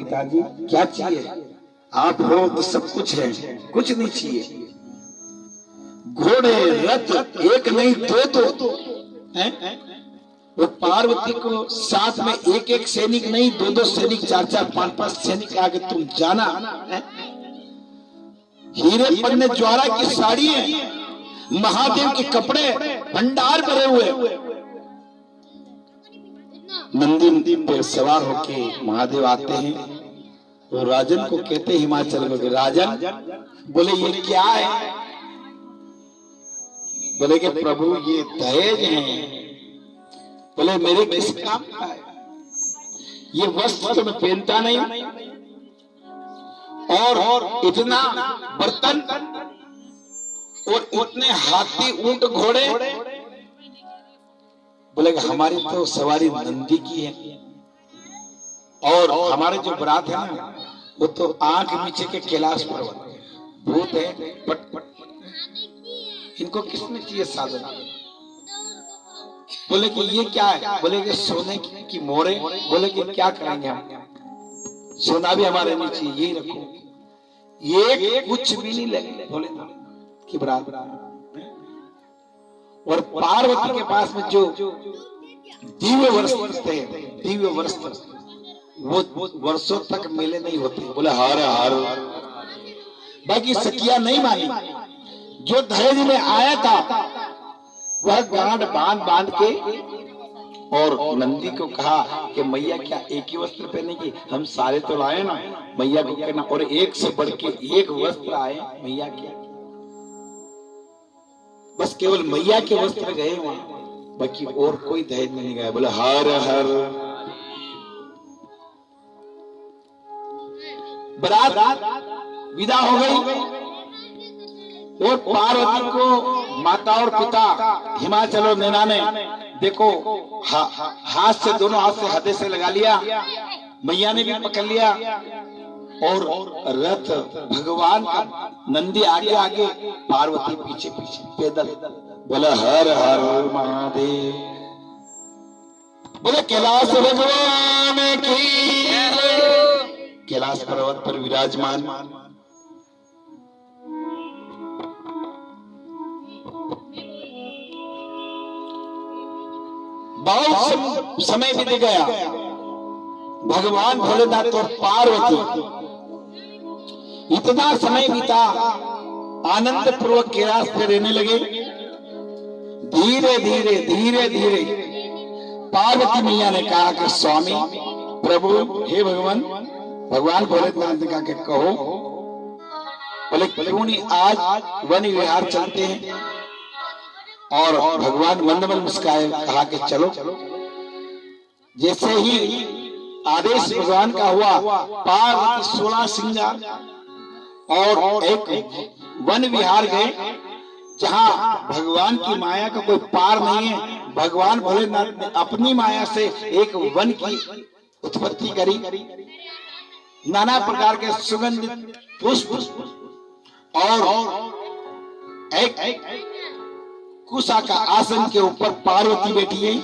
पिताजी क्या चाहिए? आप हो तो सब कुछ है, कुछ नहीं चाहिए। घोड़े रथ एक नहीं दो हैं? वो पार्वती को साथ में एक एक सैनिक नहीं, दो दो सैनिक, चार चार पांच पांच सैनिक आगे तुम जाना है? हीरे पन्ने ज्वारा की साड़ी है, महादेव के कपड़े भंडार भरे हुए। नंदी पे सवार होके महादेव आते हैं। वो राजन को कहते हिमाचल में, राजन बोले ये क्या है? बोले कि प्रभु ये दहेज है। बोले मेरे किस काम का है? ये वस्त्र तो मैं पहनता नहीं, और इतना बर्तन और इतने हाथी ऊंट घोड़े। बोले कि हमारी तो सवारी नंदी की है, और हमारे जो बरात है ना वो तो आंख नीचे के कैलाश पर्वत भूत है। पट इनको किसने चाहिए साधन? बोले कि ये क्या है? बोले कि सोने की मोरे। बोले कि क्या करेंगे हम, सोना भी हमारे नहीं चाहिए, यही रखो, ये कुछ भी नहीं लगे। बोले कि बराबर। और पार्वती के पास में जो दिव्य वस्त्र थे, दिव्य वस्त्र, वो वर्षों तक मेले नहीं होते। बोले हर हर। बाकी सखिया नहीं मानी। जो दहेज में आया था वह गांठ बांध बांध के और नंदी को कहा कि मैया क्या एक ही वस्त्र पहनेगी? हम सारे तो लाए ना। मैया को कहना और एक से बढ़ के एक वस्त्र आए। मैया क्या, बस केवल मैया के वस्त्र गए वहां, बाकी और कोई दहेज में नहीं गया। बोले हर हर। बारात विदा हो गई और पार्वती को माता और पिता हिमाचल और नैना ने देखो हाथ से, दोनों हाथ से हथे से लगा लिया। मैया ने भी पकड़ लिया और रथ भगवान का, नंदी आगे आगे, पार्वती पीछे पीछे पैदल। बोले हर हर महादेव। बोले कैलाश भगवान की। कैलाश पर्वत पर विराजमान बहुत समय बीत गया। भगवान भोलेनाथ और पार्वती इतना समय बीता, आनंद पूर्वक कैलाश पे रहने लगे। धीरे धीरे धीरे धीरे पार्वती मैया ने कहा कि स्वामी प्रभु, हे भगवान। भगवान भोलेनाथ ने कहा कि कहो। बोले क्यों नहीं आज वन विहार चलते हैं? और भगवान मंद मंद मुस्काए, कहा कि चलो। जैसे ही आदेश भगवान का हुआ, पार्वती 16 श्रृंगार और एक वन विहार गए जहां भगवान की माया का कोई पार नहीं है। भगवान भोलेनाथ ने अपनी माया से एक वन की उत्पत्ति करी। नाना प्रकार के सुगंधित पुष्प और एक कुशा का आसन के ऊपर पार्वती बैठी है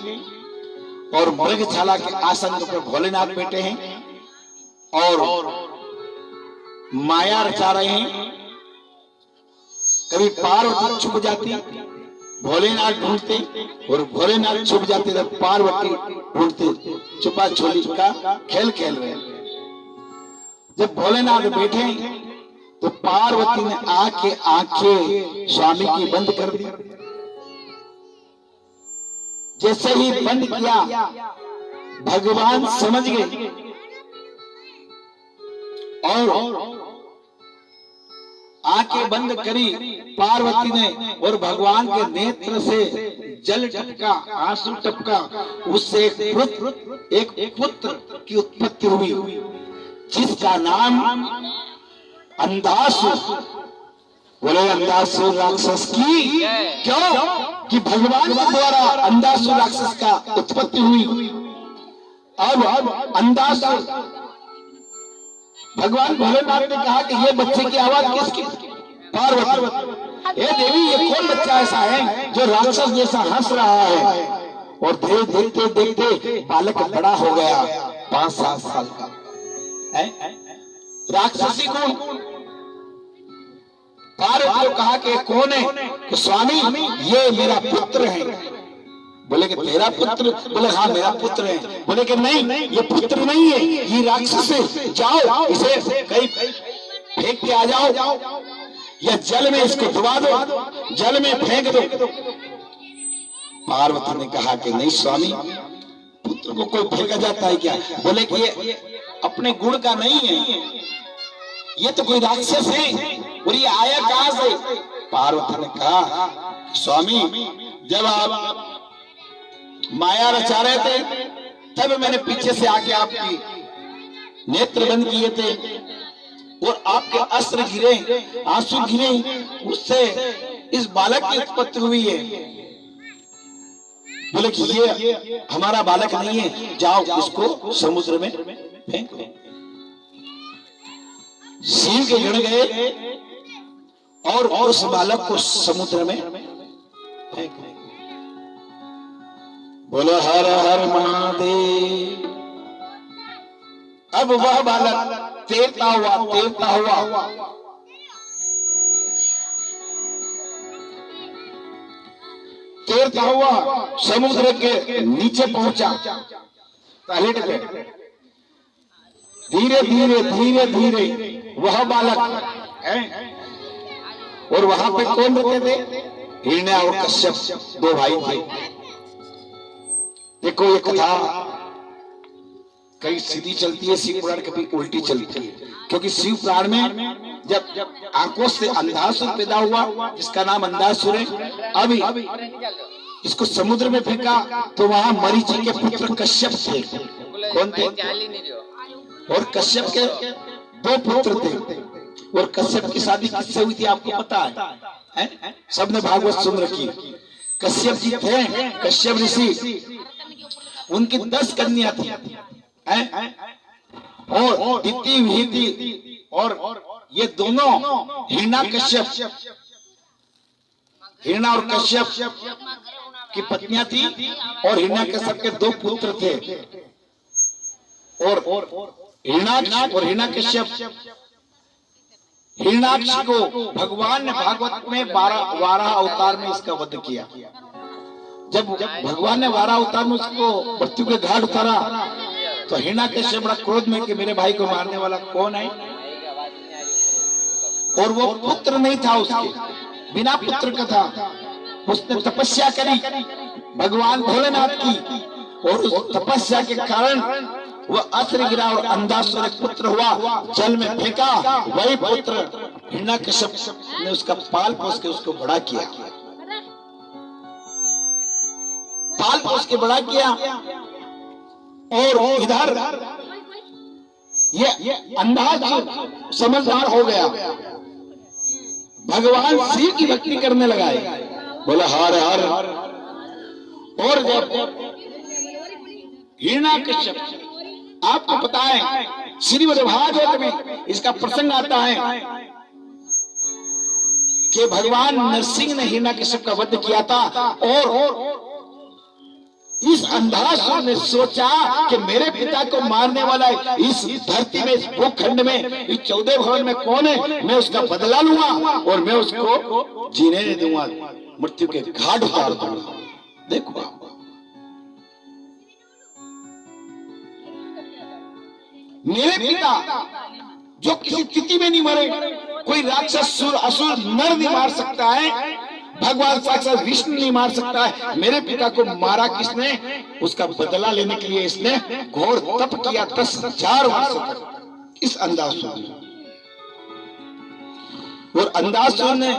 और मृगशाला के आसन के ऊपर भोलेनाथ बैठे हैं और माया रचा रहे हैं। कभी पार्वती छुप जाती, भोलेनाथ ढूंढते, और भोलेनाथ छुप जाते तो पार्वती ढूंढते। छुपा छोली का खेल खेल रहे। जब भोलेनाथ बैठे तो पार्वती ने आके आंखें स्वामी की बंद कर दी। जैसे ही बंद किया, भगवान समझ गए और आंखें बंद करी पार्वती ने, और भगवान के नेत्र से जल टपका, आंसू टपका। उससे एक पुत्र की उत्पत्ति हुई जिसका नाम अंधासुर। बोले अंधासुर राक्षस की। क्यों? कि भगवान के द्वारा अंधासुर राक्षस का उत्पत्ति हुई। अब अंधासुर, भगवान भोलेनाथ ने कहा कि ये बच्चे की आवाज किसकी? पार्वती। हे देवी, ये कौन बच्चा ऐसा है जो राक्षस जैसा हंस रहा है? और धीरे देखते देखते बालक बड़ा हो गया, 5-7 साल का। राक्षसी गुण। पार्वती को कहा कि कौन है? कि स्वामी ये मेरा पुत्र है। बोले कि तेरा पुत्र? बोले हाँ मेरा पुत्र है। बोले कि नहीं ये पुत्र नहीं है, ये राक्षस है। जाओ इसे कहीं फेंक के आ जाओ या जल में इसको डुबा दो, जल में फेंक दो। पार्वती ने कहा कि नहीं स्वामी, पुत्र को कोई फेंका जाता है क्या? बोले कि ये अपने गुण का नहीं है, ये तो कोई राक्षस है और ये आया कहां से? पार्वती ने कहा स्वामी जब आप माया रचा रहे थे तब मैंने पीछे से आके आपकी नेत्र बंद किए थे और आपके अस्त्र गिरे, आंसू गिरे, उससे इस बालक की उत्पत्ति हुई है। बोले कि ये हमारा बालक नहीं है, जाओ इसको समुद्र में फेंक दो। शिव के गण गए और उस बालक को समुद्र में फेंक दिया। बोलो हर हर महादेव। अब वह बालक तैरता हुआ समुद्र के नीचे पहुंचा। पहले धीरे धीरे वह बालक है। और वहां पे कौन रहते थे? हिरण्य और कश्यप दो भाई थे। देखो ये कथा कहीं सीधी चलती है शिव पुराण, कभी उल्टी चलती है। क्योंकि शिव पुराण में जब आंखों से अंधासुर पैदा हुआ, जिसका नाम अंधासुर है, अभी इसको समुद्र में फेंका तो वहां मरीचि के पुत्र कश्यप थे। कौन थे? और कश्यप के दो पुत्र थे। और कश्यप की शादी किससे हुई थी आपको पता है? सबने भागवत सुन रखी। कश्यप जी थे, कश्यप ऋषि, उनकी 10 कन्या थी और दिति विहिति, और ये दोनों हिरण्य और कश्यप की पत्नियां थी और हिरण्यकश्यप के 2 पुत्र थे। और हिरण्याक्ष और हिरण्यकश्यप, हिरण्याक्ष को भगवान ने भागवत में 12 अवतार में इसका वध किया। जब भगवान ने 12 अवतार में उसको मृत्यु के घाट उतारा तो हिरण्याकश्यप बड़ा क्रोध में कि मेरे भाई को मारने वाला कौन है? और वो पुत्र नहीं था उसके, बिना पुत्र का था। उसने तपस्या करी भगवान भोलेनाथ की और उस तपस्या के कारण वह अस्त्र गिरा और अंधासुर एक पुत्र हुआ, जल में फेंका। वही पुत्र हिरण्याकश्यप ने उसका पाल पोस के उसको बड़ा किया, पाल पोस के बड़ा किया। और इधर ये अंधासुर समझदार हो गया, भगवान शिव की भक्ति करने लगा। बोला हर हर। और जब हिरण्याकश्यप, आपको पता है श्रीमद् भागवत में इसका प्रसंग आता है कि भगवान नरसिंह ने हिरण्याकश्यप का वध किया था। और इस अंधासुर ने सोचा कि मेरे पिता को मारने वाला इस धरती में, इस भूखंड में, इस 14 भवन में कौन है? मैं उसका बदला लूंगा और मैं उसको जीने नहीं दूंगा, मृत्यु के घाट उतार दूंगा। देखो मेरे पिता जो किसी स्थिति में नहीं मरे, कोई राक्षस असुर नर नहीं मार सकता है, भगवान साक्षात विष्णु नहीं मार सकता है। मेरे पिता को मारा किसने? उसका बदला लेने के लिए इसने घोर तप किया 10,000 वर्ष तक इस अंधासुर ने। और अंधासुर ने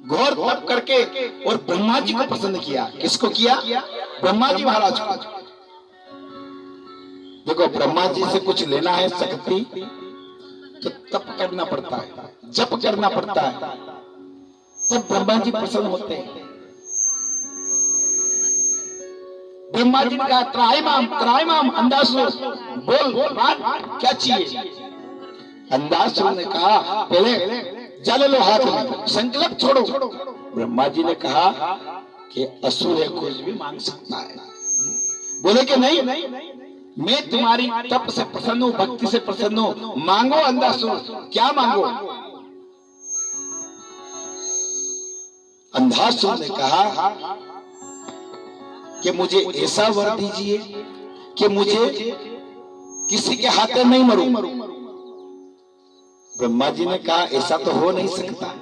घोर तप करके और ब्रह्मा जी को प्रसन्न किया। किसको किया? ब्रह्मा जी महाराज को। देखो ब्रह्मा जी से कुछ लेना है शक्ति तो तप करना पड़ता है, जप करना पड़ता है, तब ब्रह्मा जी प्रसन्न होते हैं। ब्रह्मा जी ने कहा त्राय माम अंधासुर, बोल क्या चाहिए? अंधासुर ने कहा पहले जल लो हाथ में, संकल्प छोड़ो। ब्रह्मा जी ने कहा कि असुर है, कुछ भी मांग सकता है। बोले कि नहीं, मैं तुम्हारी तप से प्रसन्न हूं, भक्ति से प्रसन्न हूं, मांगो अंधासुर, क्या मांगो। अंधासुर ने कहा कि मुझे ऐसा वर दीजिए कि मुझे किसी के हाथ में नहीं मरूं। ब्रह्मा जी ने कहा ऐसा तो हो नहीं सकता,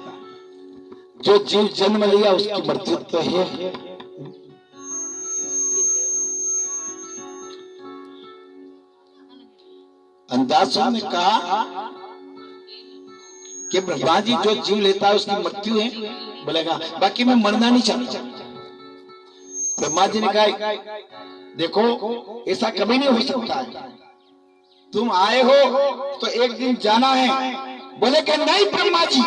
जो जीव जन्म लिया उसकी मृत्यु तो है। अंधासुर ने कहा कि ब्रह्मा जी जो जीव लेता है उसकी मृत्यु है, बोलेगा बाकी मैं मरना नहीं चाहता। ब्रह्मा जी ने कहा देखो ऐसा कभी नहीं हो सकता है, तुम आए हो तो एक दिन जाना है। बोले कि नहीं ब्रह्मा जी,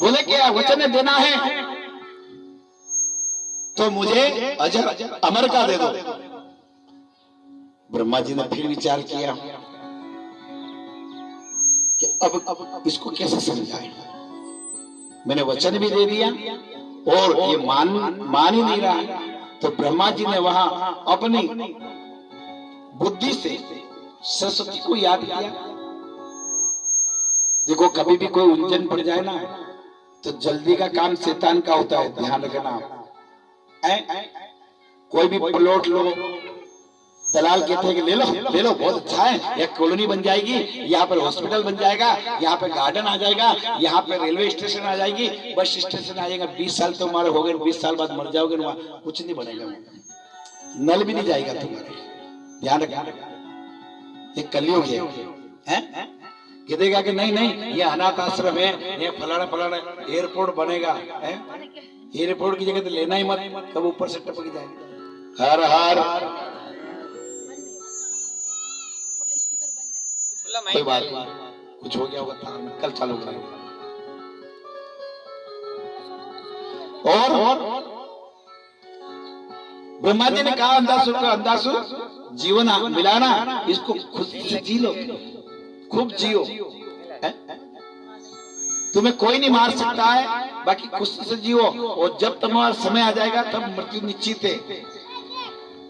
बोले क्या वचन देना है तो मुझे अजर अमर का दे दो। ब्रह्मा जी ने फिर विचार किया कि अब इसको कैसे समझाएं, मैंने वचन भी दे दिया और ये मान ही नहीं रहा। तो ब्रह्मा जी ने वहां अपनी बुद्धि से सरस्वती को याद किया। देखो कभी भी कोई उलझन पड़ जाए ना तो जल्दी का काम शैतान का होता है, ध्यान रखना। कोई भी प्लॉट लो, दलाल कहते हैं कि ले लो बहुत अच्छा है, एक कॉलोनी बन जाएगी, यहाँ पर हॉस्पिटल बन जाएगा, यहाँ पे गार्डन आ जाएगा, यहाँ पे रेलवे स्टेशन आ जाएगी, बस स्टेशन आ जाएगा। 20 साल तो हमारे हो गए, 20 साल बाद मर जाओगे, वहां कुछ नहीं बनेगा, नल भी नहीं जाएगा तुम्हारे। ध्यान रखना, एक कलयुग है। कहेगा कि नहीं ये अनाथ आश्रम है, ये फलाना एयरपोर्ट बनेगा, एयरपोर्ट की जगह तो लेना ही मत, कब ऊपर से टपक जाएगा। हर हर कोई बात नहीं, कुछ हो गया होगा, कल चालू करेंगे। और ब्रह्मा जी ने कहा अंधासुर जीवन मिलाना, इसको खुशी से जी लो, खूब जियो, तुम्हें कोई नहीं मार सकता है, बाकी खुशी से जियो, और जब तुम्हारा समय आ जाएगा तब मृत्यु निश्चित है।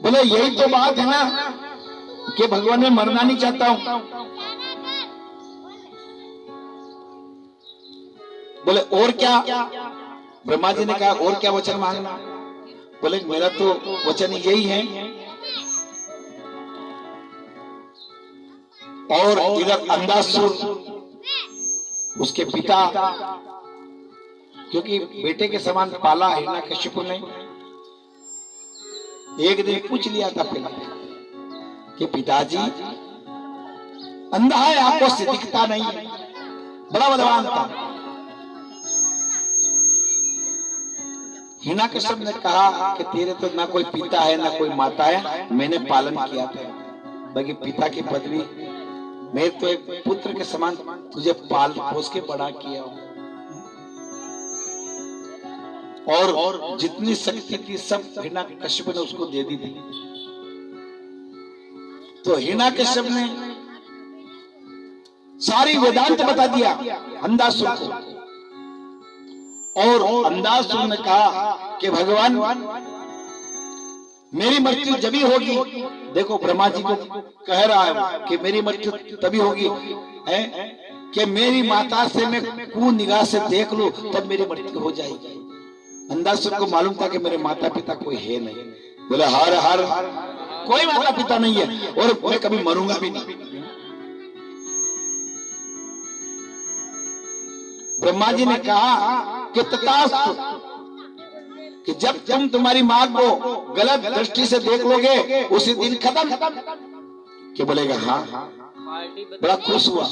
बोले यही तो बात है ना कि भगवान मैं मरना नहीं चाहता हूं। बोले और क्या? ब्रह्मा जी ने कहा और क्या वचन मांगना? बोले मेरा तो वचन यही है। और इधर अंधासुर उसके पिता, क्योंकि बेटे के समान पाला हिरण्यकशिपु ने, एक दिन पूछ लिया था पहले कि पिताजी अंधा है, आपको से दिखता नहीं है, बड़ा बलवान था। हिरण्यकशिपु ने कहा कि तेरे तो ना कोई पिता है ना कोई माता है, मैंने पालन किया था, बाकी पिता की पदवी, मैं तो एक पुत्र के समान तुझे पाल पोस के बड़ा किया हूं, और जितनी शक्ति थी सब हिरण्यकशिपु ने उसको दे दी थी। तो हिरण्यकशिपु ने सारी वेदांत बता दिया अंधासुर को, और अंधासुर ने कहा कि भगवान मेरी मृत्यु जब ही होगी, देखो ब्रह्मा जी को कह रहा है कि मेरी मृत्यु तभी होगी है कि मेरी माता से मैं कू निगाह से देख लूं, तब मेरी मृत्यु हो जाएगी। अंधासुर को मालूम था कि मेरे माता पिता कोई है नहीं। बोले हर हर कोई माता पिता नहीं है, और मैं कभी मरूंगा भी नहीं। ब्रह्मा जी ने कहा कि तथास्तु, कि जब तुम तुम्हारी मां को गलत दृष्टि से देख लोगे उसी दिन खत्म। क्या बोलेगा? हाँ। बड़ा खुश हुआ,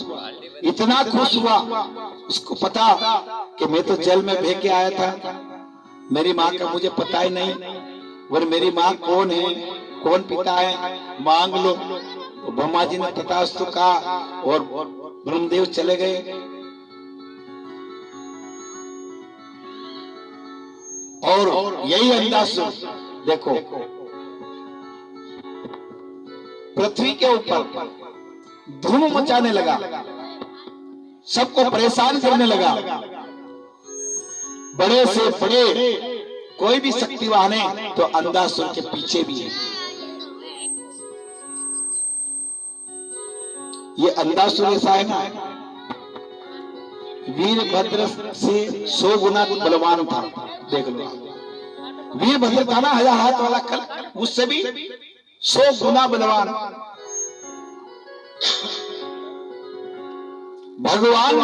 इतना खुश हुआ, उसको पता कि मैं तो जेल में बह के आया था, मेरी माँ का मुझे पता ही नहीं, और मेरी माँ कौन है, कौन पिता है, मांग लो। तो ब्रह्मा जी ने तथास्तु कहा और ब्रह्मदेव चले गए। और यही अंधासुर देखो पृथ्वी के ऊपर धूम मचाने लगा, सबको परेशान करने लगा। बड़े से बड़े कोई भी शक्तिवान है तो अंधासुर के पीछे भी है। ये अंधासुर ऐसा है ना, वीरभद्र से 100 गुना बलवान था। देख लो, वीरभद्र था ना 1000 हाथ वाला कल, उससे भी 100 गुना बलवान। भगवान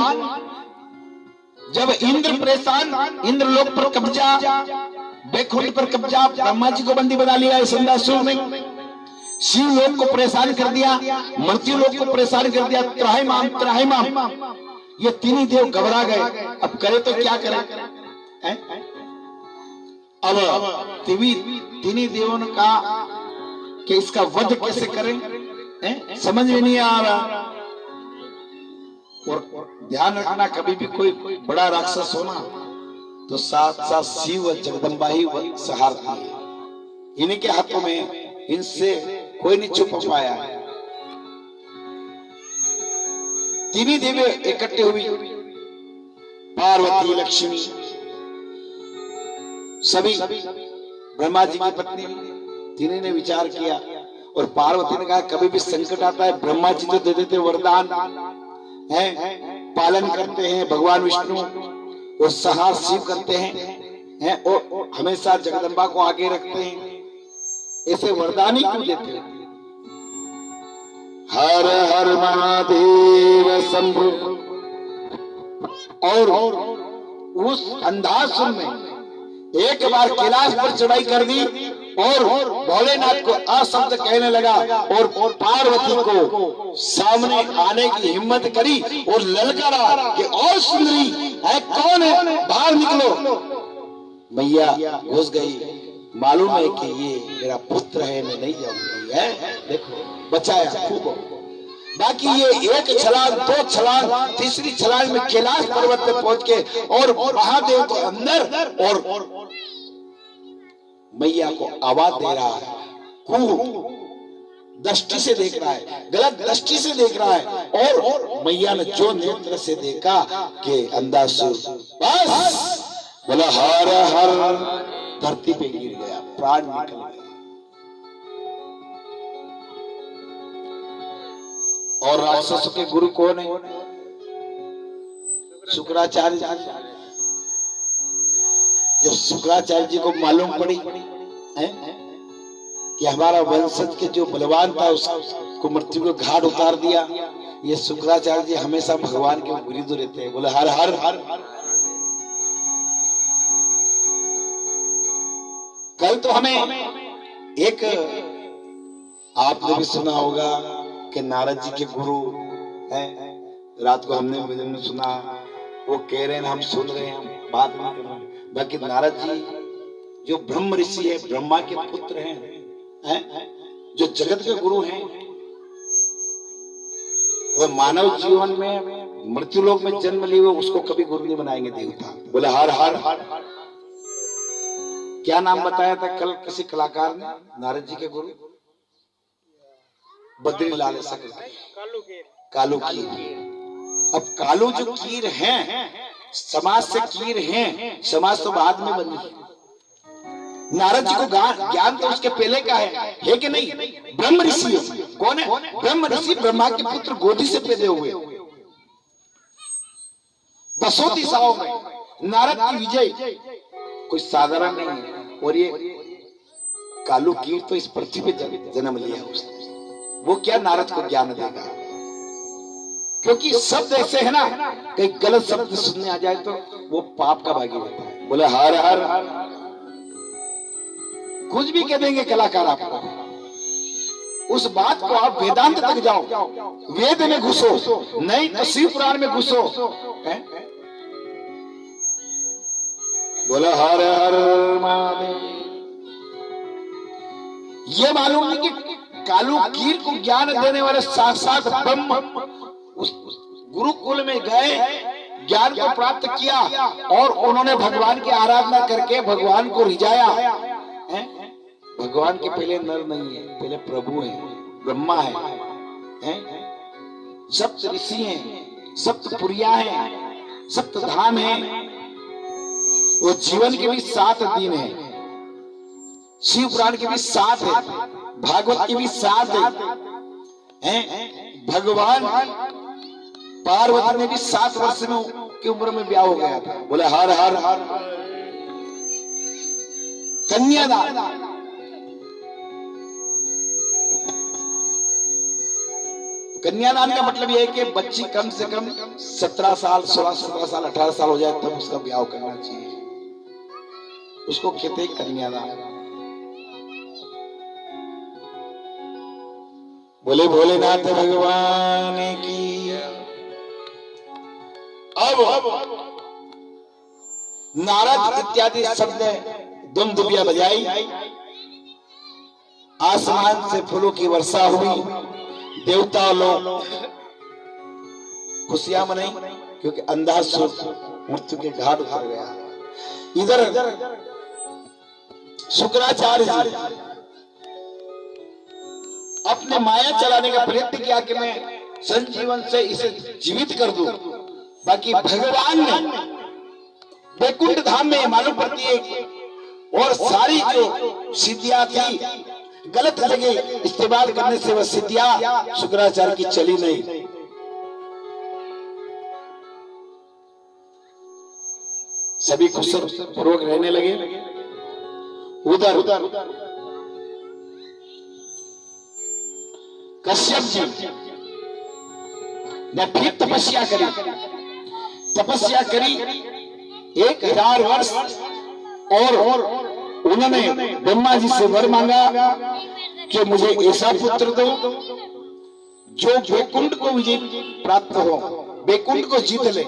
जब इंद्र परेशान, इंद्रलोक पर कब्जा, बैकुंठ पर कब्जा, ब्रह्मा जी को बंदी बना लिया इस अंधासुर ने, शिव लोक को परेशान कर दिया, मृत्यु लोक को परेशान कर दिया, त्राहिमाम त्राहिमाम, ये तीनों देव घबरा गए। अब करे तो क्या करें? अब तीनों देवों ने कहा कि इसका वध कैसे करें, समझ में नहीं आ रहा। और ध्यान रखना, कभी भी कोई बड़ा राक्षस होना तो साथ साथ शिव और जगदम्बा ही सहारती है। इन्हीं के हाथों में, इनसे कोई नहीं छुप पाया है। तीनों देवी इकट्ठे हुई, पार्वती, लक्ष्मी, सभी ब्रह्मा जी की पत्नी, तीनों ने विचार किया। और पार्वती ने कहा कभी भी संकट आता है ब्रह्मा जी तो दे देते वरदान है, पालन करते हैं भगवान विष्णु, और सहार शिव करते हैं, और हमेशा जगदम्बा को आगे रखते हैं, ऐसे वरदान ही क्यों देते हैं? हर हर महादेव शंभु। और उस अंधासुर में एक बार कैलाश पर चढ़ाई कर दी और भोलेनाथ को अशब्द कहने लगा, और पार्वती को सामने आने की हिम्मत करी और ललकारा कि और सुंदरी है, कौन है, बाहर निकलो। मैया घुस गई। मालूम है कि ये मेरा पुत्र है, मैं नहीं जाऊंगी, है, देखो बचाया खूब। बाकी ये एक छलांग, 2 छलांग, तीसरी छलांग में कैलाश पर्वत पे पहुंच के, और महादेव तो अंदर, और मैया को आवाज दे रहा है, दृष्टि से देख रहा है, गलत दृष्टि से देख रहा है। और मैया ने जो नेत्र से देखा कि अंधासुर बस बोला हर हर, धरती पे गिर गया, प्राण निकल गया। और राक्षसों के गुरु कौन है? शुक्राचार्य। जब शुक्राचार्य जी को मालूम पड़ी कि हमारा वंशज के जो बलवान था उसको मृत्यु को घाट उतार दिया, ये शुक्राचार्य जी हमेशा भगवान के विरुद्ध रहते हैं, बोले हर हर हर। कल तो हमें एक, आपने भी सुना होगा कि नारद जी के गुरु हैं, रात को हमने भजन में सुना, वो कह रहे हैं, हम सुन रहे हैं, हम बात नहीं कर रहे। बाकी नारद जी जो ब्रह्म ऋषि है, ब्रह्मा के पुत्र हैं, जो जगत के गुरु हैं, वो मानव जीवन में मृत्यु लोक में जन्म लिए हुए उसको कभी गुरु नहीं बनाएंगे देवता। बोले हर हर हर। क्या नाम बताया था कल किसी कलाकार ने नारद जी के गुरु? बद्रीलाल सकल, कालू कीर। अब कालू जो कीर हैं, समाज से कीर हैं, समाज तो बाद में बनी। नारद जी को ज्ञान तो उसके पहले का है कि नहीं? ब्रह्म ऋषि कौन है? ब्रह्म ऋषि, ब्रह्मा के पुत्र, गोदी से पैदा हुए, 10 दिशाओं में नारद की विजय कोई साधारण नहीं है। और ये कालू कीर तो इस पृथ्वी पे जन्म लिया उसने, वो क्या नारद को ज्ञान देगा? क्योंकि शब्द ऐसे है ना, कहीं गलत शब्द सुनने आ जाए तो वो पाप का भागी होता है। बोले हर हर, कुछ भी कह देंगे कलाकार आपको। उस बात को आप वेदांत तक जाओ, वेद में घुसो, नहीं तो शिव पुराण में घुसो। बोला हर हर महादेव। ये मालूम है कि कालू कीर को ज्ञान देने वाले साक्षात ब्रह्म उस गुरुकुल में गए, ज्ञान को प्राप्त किया, और उन्होंने भगवान की आराधना करके भगवान को रिझाया। भगवान के पहले नर नहीं है, पहले प्रभु है, ब्रह्मा है, सप्त ऋषि हैं, सप्त पुरिया हैं, सप्त धाम हैं। वो जीवन के भी 7 दिन है, शिव पुराण के भी 7 है, भागवत के भी 7 है। भगवान पार्वती ने भी 7 वर्ष में की उम्र में ब्याह हो गया था। बोले हर हर हर कन्यादान। कन्यादान का मतलब यह है कि बच्ची कम से कम 17 साल 16 साल 18 साल हो जाए तब उसका ब्याह करना चाहिए, उसको कहते हैं कन्यादान। बोले भोलेनाथ भगवान की। अब नारद इत्यादि शब्द दुम दुबिया बजाई, आसमान से फूलों की वर्षा हुई, देवता लोग खुशियां मनाई क्योंकि अंधासुर मृत्यु के घाट उतर गया। इधर शुक्राचार्य जी अपने माया चलाने का प्रयत्न किया कि मैं संजीवन से इसे जीवित कर दूं। बाकी भगवान ने वैकुंठ धाम में मालूम पड़ती है और सारी जो सिद्धियां थी गलत जगह इस्तेमाल करने से वह सिद्धियां शुक्राचार्य की चली नहीं। सभी कुशल पूर्वक रहने लगे। उधर कश्यप जी ने फिर तपस्या करी 1000 वर्ष और उन्होंने ब्रह्मा जी से वर मांगा कि मुझे ऐसा पुत्र दो जो वैकुंठ को विजय प्राप्त हो, वैकुंठ को जीत ले,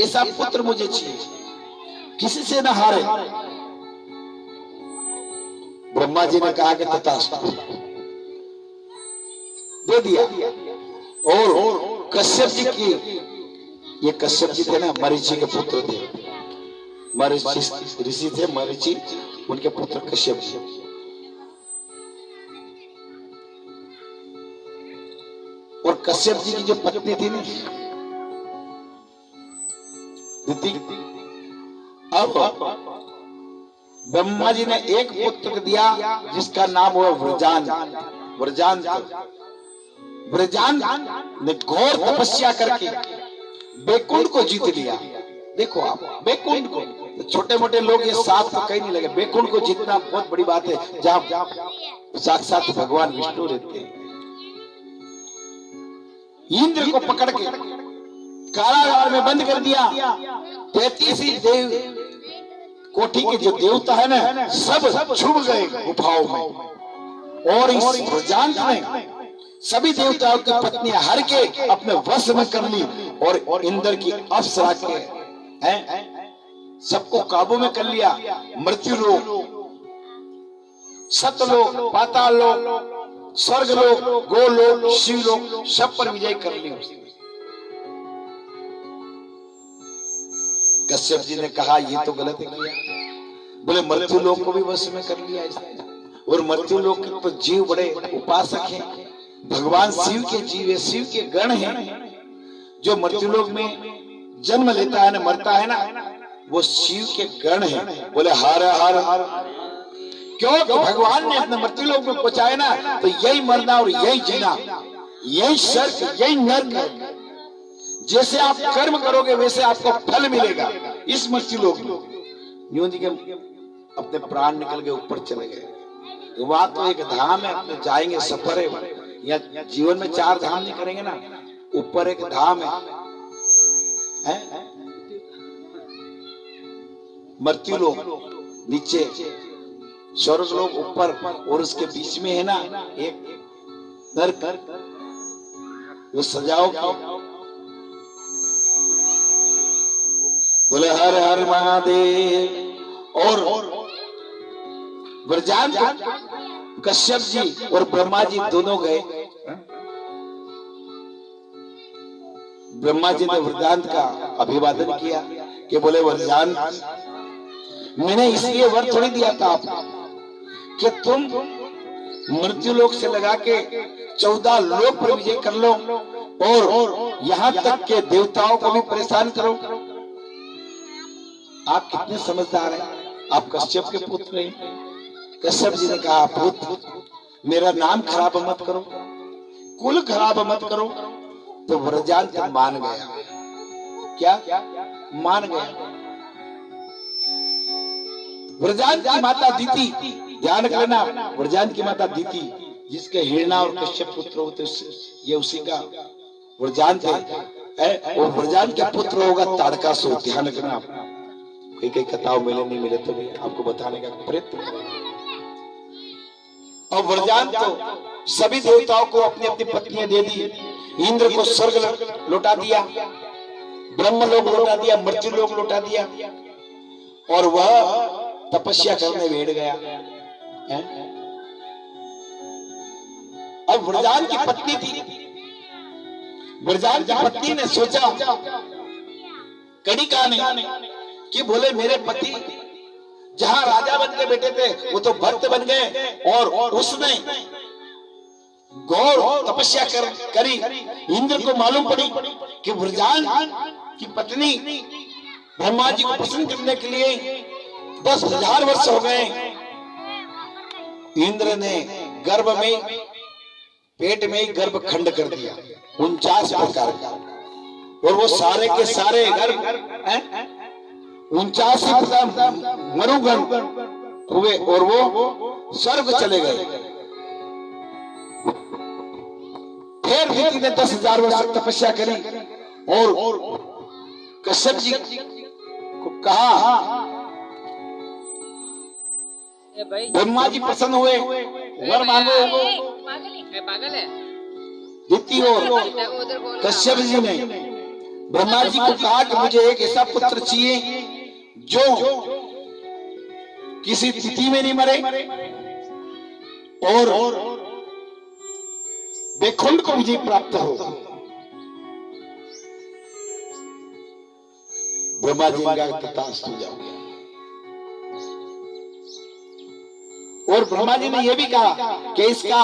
ऐसा पुत्र मुझे चाहिए, किसी से न हारे। ब्रह्मा जी ने कहा कि तथास्तु, दे दिया। और कश्यप जी की, ये कश्यप जी थे ना मरीचि के पुत्र थे, मरीचि ऋषि थे, मरीचि उनके पुत्र कश्यप जी। और कश्यप जी की जो पत्नी थी ना दिति, अब ब्रह्मा जी ने एक पुत्र दिया जिसका नाम हुआ व्रजान। व्रजान ने घोर तपस्या करके वैकुंठ को जीत लिया। देखो आप, वैकुंठ को, छोटे मोटे लोग ये साथ तो कहीं नहीं लगे, वैकुंठ को जीतना बहुत बड़ी बात है, जहां साक्षात भगवान विष्णु रहते हैं। इंद्र को पकड़ के कारागार में बंद कर दिया। 33 देव कोटि के जो देवता है ना, सब छुप गए गुफाओं में। और इस व्रजान ने सभी देवताओं की पत्नियां हर के अपने वश में कर ली और इंद्र की अप्सरा के सबको काबू में कर लिया। मृत्यु लोक, सतलोक, पाताल लोक, स्वर्ग लोक, गोलोक, शिवलोक, सब पर विजय कर ली उसने। कश्यप जी ने कहा ये तो गलत किया। बोले मृत्यु लोक को भी वश में कर लिया इसने, और मृत्यु लोक के तो जीव बड़े उपासक हैं, भगवान शिव के जीव है, शिव के गण हैं। जो मृत्यु लोक में जन्म लेता है ना, मरता है ना, वो शिव के गण हैं। बोले हर हर हर। क्योंकि भगवान ने अपने मृत्यु लोक में पहुंचाए ना, तो यही मरना और यही जीना, यही स्वर्ग यही नरक। जैसे आप कर्म करोगे वैसे आपको फल मिलेगा इस मृत्यु लोक में। यूं जी के अपने प्राण निकल के ऊपर चले गए। वहां तो एक धाम है, अपने जाएंगे, सफर है। या जीवन में 4 धाम नहीं करेंगे ना, ऊपर एक धाम है मृत्यु लोक, नीचे स्वर्ग लोक ऊपर, और उसके बीच में है ना एक नरक, वो सजाओ की। बोले हर हर महादेव। और व्रजान कश्यप जी और ब्रह्मा जी दोनों गए। ब्रह्मा जी ने वरदान का अभिवादन किया कि बोले वरदान, मैंने इसलिए वर थोड़ी दिया था आपको कि तुम मृत्यु लोक से लगा के 14 लोक पर विजय कर लो और यहाँ तक के देवताओं को भी परेशान करो। आप कितने समझदार हैं, आप कश्यप के पुत्र हैं। कश्यप जी ने कहा, पुत्र मेरा नाम खराब मत करो, कुल खराब मत करो। तो व्रजांत मान गया। क्या मान गया? व्रजांत की माता दीति, ध्यान रखना, व्रजांत की माता दीति जिसके हिरणा और कश्यप पुत्र होते, ये उसी का व्रजांत है। और व्रजांत का पुत्र होगा ताड़कासुर। ध्यान रखना, कई कथाओं मिले नहीं मिले तो भी आपको बताने का प्रयत्न करेंगे। और व्रजांत तो सभी देवताओं को अपनी अपनी पत्नियां दे दी। इंद्र को स्वर्ग लौटा दिया, ब्रह्मलोक लौटा दिया, मृत्यु लोक लौटा दिया, और वह तपस्या करने बैठ गया। अब व्रजांत की पत्नी थी, व्रजांत की पत्नी ने सोचा कणिका ने कि बोले मेरे पति जहां राजा बन के बैठे थे वो तो भक्त बन गए, और उसने गौर तपस्या करी। इंद्र को मालूम पड़ी कि व्रजांत की पत्नी ब्रह्मा जी को पसंद करने के लिए 10,000 वर्ष हो गए। इंद्र ने गर्भ में, पेट में ही गर्भ खंड कर दिया 49 प्रकार का, और वो सारे के सारे गर्भ 49 मरुगण हुए, और वो स्वर्ग चले गए। फिर दीति ने 10,000 वर्ष तपस्या करी, और कश्यप जी को कहा, ब्रह्मा जी प्रसन्न हुए, वर मांगो। पागल है दीति और कश्यप जी ने ब्रह्मा जी को कहा कि मुझे एक ऐसा पुत्र चाहिए जो किसी तिथि में नहीं मरे और बैकुंठ को विजय प्राप्त हो। ब्रह्मा जी का तथास्तु जाओगे। और ब्रह्मा जी ने यह भी कहा कि इसका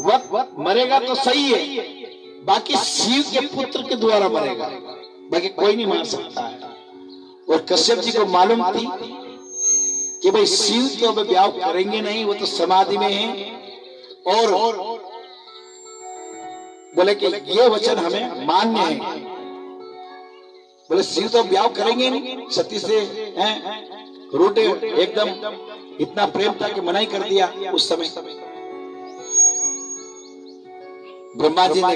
वक्त मरेगा तो सही है, बाकी शिव के पुत्र के द्वारा मरेगा, बाकी कोई नहीं मार सकता है। और कश्यप जी को मालूम थी कि भाई शिव तो अब ब्याह करेंगे नहीं, वो तो समाधि में है, और बोले कि ये वचन हमें मान्य है। बोले शिव तो ब्याह करेंगे नहीं, सती से रूटे एकदम, इतना प्रेम था कि मना ही कर दिया उस समय। ब्रह्मा जी ने